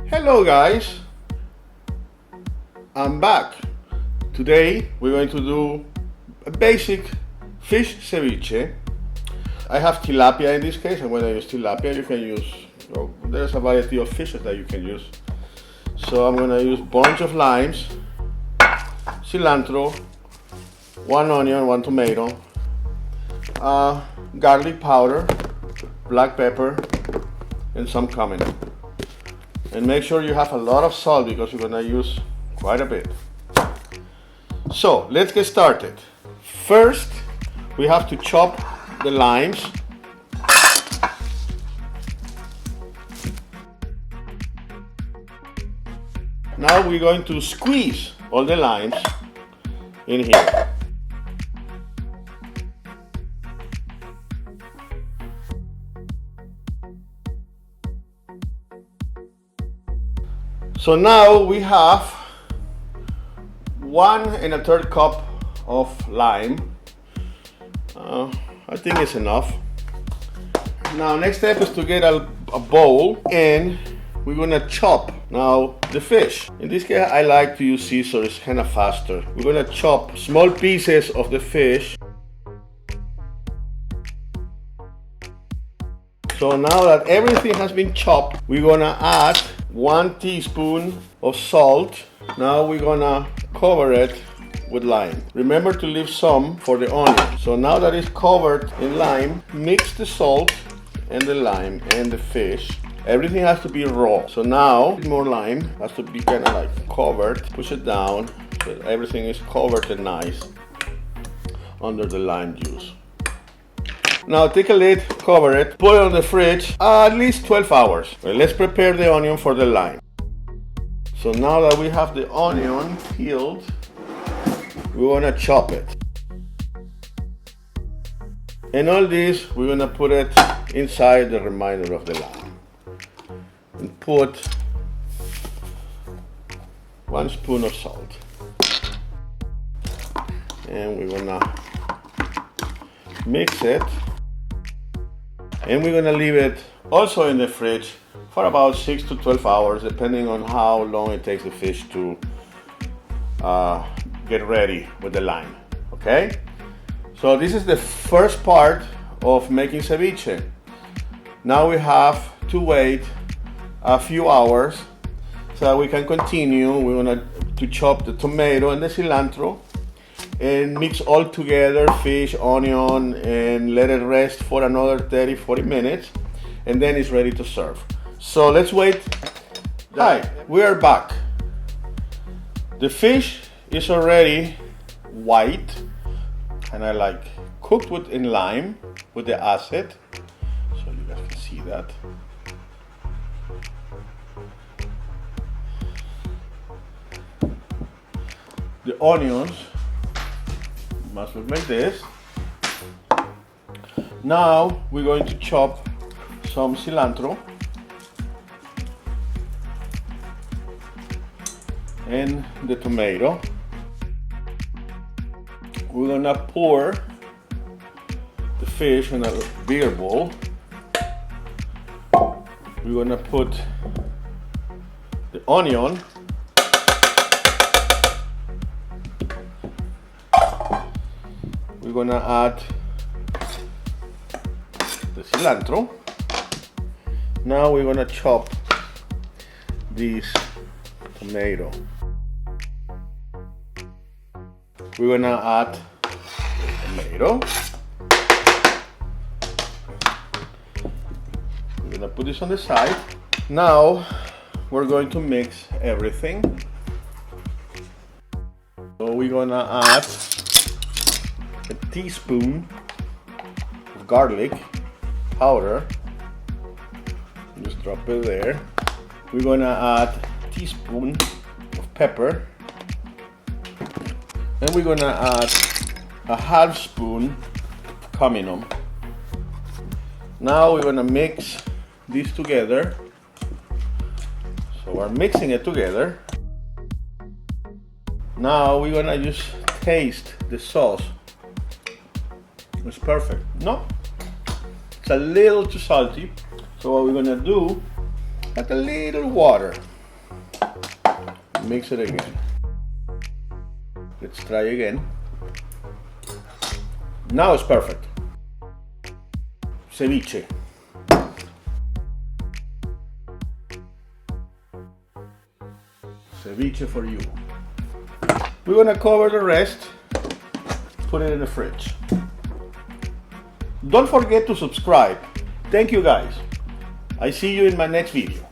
Hello guys, I'm back. Today we're going to do a basic fish ceviche. I have tilapia in this case. I'm going to use tilapia. You can use, there's a variety of fishes that you can use. So I'm going to use bunch of limes, cilantro, one onion, one tomato, garlic powder, black pepper, and some cumin. And make sure you have a lot of salt because you're gonna use quite a bit. So let's get started. First, we have to chop the limes. Now we're going to squeeze all the limes in here. So now we have 1 1/3 cup of lime. I think it's enough. Now next step is to get a bowl and we're gonna chop now the fish. In this case I like to use scissors, it's kind of faster. We're gonna chop small pieces of the fish. So now that everything has been chopped, we're gonna add 1 teaspoon of salt. Now we're gonna cover it with lime. Remember to leave some for the onion. So now that it's covered in lime, mix the salt and the lime and the fish. Everything has to be raw. So now more lime has to be kind of like covered. Push it down so everything is covered and nice under the lime juice. Now take a lid, cover it, put it on the fridge at least 12 hours. Well, let's prepare the onion for the lime. So now that we have the onion peeled, we're gonna chop it. And all this, we're gonna put it inside the remainder of the lime. And put 1 spoon of salt. And we're gonna mix it. And we're gonna leave it also in the fridge for about 6 to 12 hours, depending on how long it takes the fish to get ready with the lime, okay? So this is the first part of making ceviche. Now we have to wait a few hours so that we can continue. We're gonna to chop the tomato and the cilantro and mix all together, fish, onion, and let it rest for another 30-40 minutes, and then it's ready to serve. So let's wait. Hi, we are back. The fish is already white, and I like cooked in lime with the acid, so you guys can see that. The onions must look like this. Now we're going to chop some cilantro and the tomato. We're gonna pour the fish in a bigger bowl. We're gonna put the onion. We're gonna add the cilantro. Now we're gonna chop this tomato. We're gonna add the tomato. We're gonna put this on the side. Now we're going to mix everything. So we're gonna add a teaspoon of garlic powder. Just drop it there. We're gonna add a teaspoon of pepper. And we're gonna add a half spoon of cumin. Now we're gonna mix these together. So we're mixing it together. Now we're gonna just taste the sauce. It's perfect. No, it's a little too salty. So what we're gonna do, add a little water. Mix it again. Let's try again. Now it's perfect. Ceviche. Ceviche for you. We're gonna cover the rest, put it in the fridge. Don't forget to subscribe. Thank you guys. I see you in my next video.